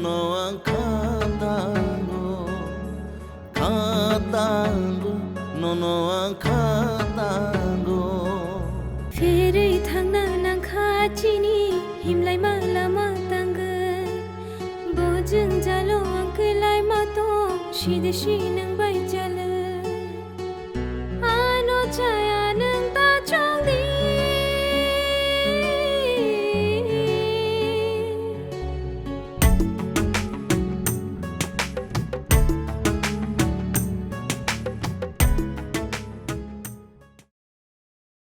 nono akhatango khatango nono akhatango फेरै थांना नांखाचिनि हिमलाय मालामा तांग बोजों जालो अंकलाय मातो सिदशी नंबाय जाल